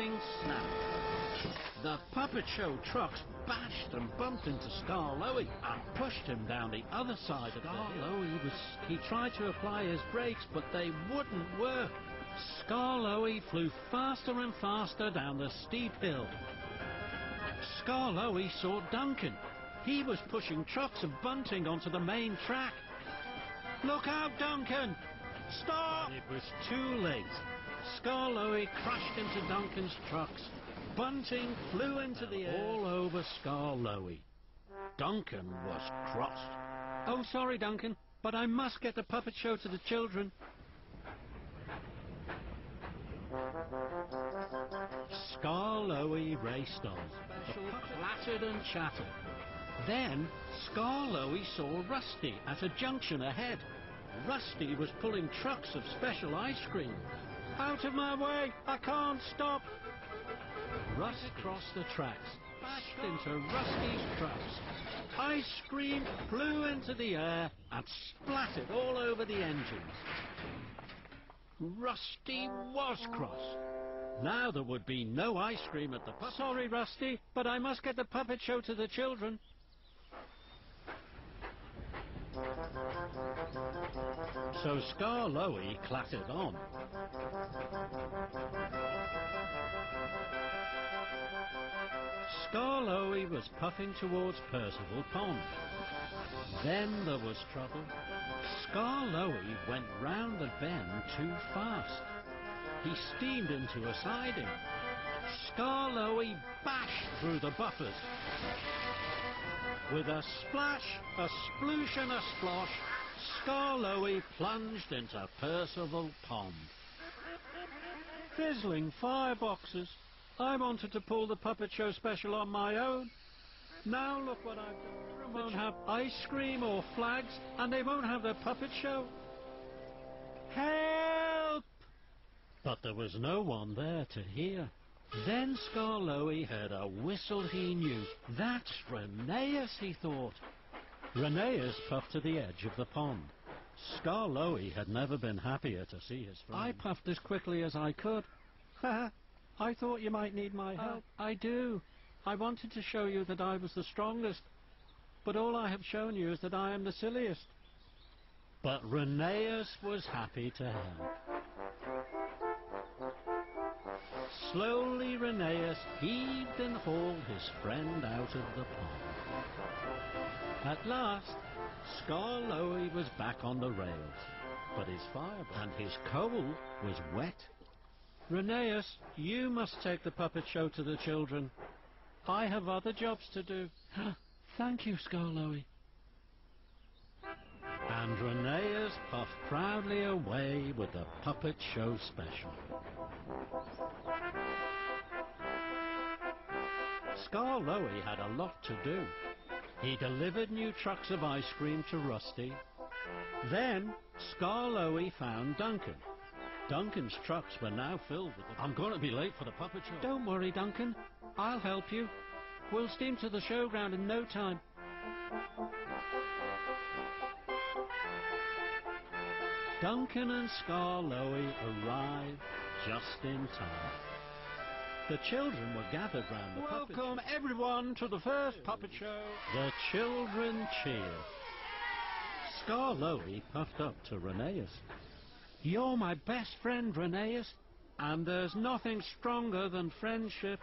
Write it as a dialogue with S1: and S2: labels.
S1: sizzling snap. The puppet show trucks bashed and bumped into Skarloey and pushed him down the other side of the hill. He tried to apply his brakes, but they wouldn't work. Skarloey flew faster and faster down the steep hill. Skarloey saw Duncan. He was pushing trucks and bunting onto the main track. Look out, Duncan! Stop! It was too late. Skarloey crashed into Duncan's trucks. Bunting flew into the air all over Skarloey. Duncan was cross. Oh, sorry, Duncan, but I must get the puppet show to the children. Skarloey raced on. The puppet clattered and chattered. Then Skarloey saw Rusty at a junction ahead. Rusty was pulling trucks of special ice cream. Out of my way! I can't stop! Rusty crossed the tracks, bashed into Rusty's trucks. Ice cream flew into the air and splattered all over the engines. Rusty was cross. Now there would be no ice cream at the puppet. Sorry, Rusty, but I must get the puppet show to the children. So Skarloey clattered on. Skarloey was puffing towards Percival Pond. Then there was trouble. Skarloey went round the bend too fast. He steamed into a siding. Skarloey bashed through the buffers. With a splash, a sploosh and a splosh, Skarloey plunged into Percival Pond. Fizzling fireboxes! I wanted to pull the puppet show special on my own. Now look what I've done. They won't have ice cream or flags, and they won't have the puppet show. Help! But there was no one there to hear. Then Skarloey heard a whistle he knew. That's Rheneas, he thought. Rheneas puffed to the edge of the pond. Skarloey had never been happier to see his friend. I puffed as quickly as I could. Ha! I thought you might need my help. I do. I wanted to show you that I was the strongest, but all I have shown you is that I am the silliest. But Rheneas was happy to help. Slowly Rheneas heaved and hauled his friend out of the pond. At last, Skarloey was back on the rails, but his fireball and his coal was wet. Rheneas, you must take the puppet show to the children. I have other jobs to do. Thank you, Skarloey. And Rheneas puffed proudly away with the puppet show special. Skarloey had a lot to do. He delivered new trucks of ice cream to Rusty. Then Skarloey found Duncan. Duncan's trucks were now filled with I'm going to be late for the puppet show. Don't worry, Duncan. I'll help you. We'll steam to the showground in no time. Duncan and Skarloey arrived just in time. The children were gathered round the puppet show. Welcome, everyone, to the first puppet show. The children cheered. Skarloey puffed up to Rheneas. You're my best friend, Rheneas, and there's nothing stronger than friendship.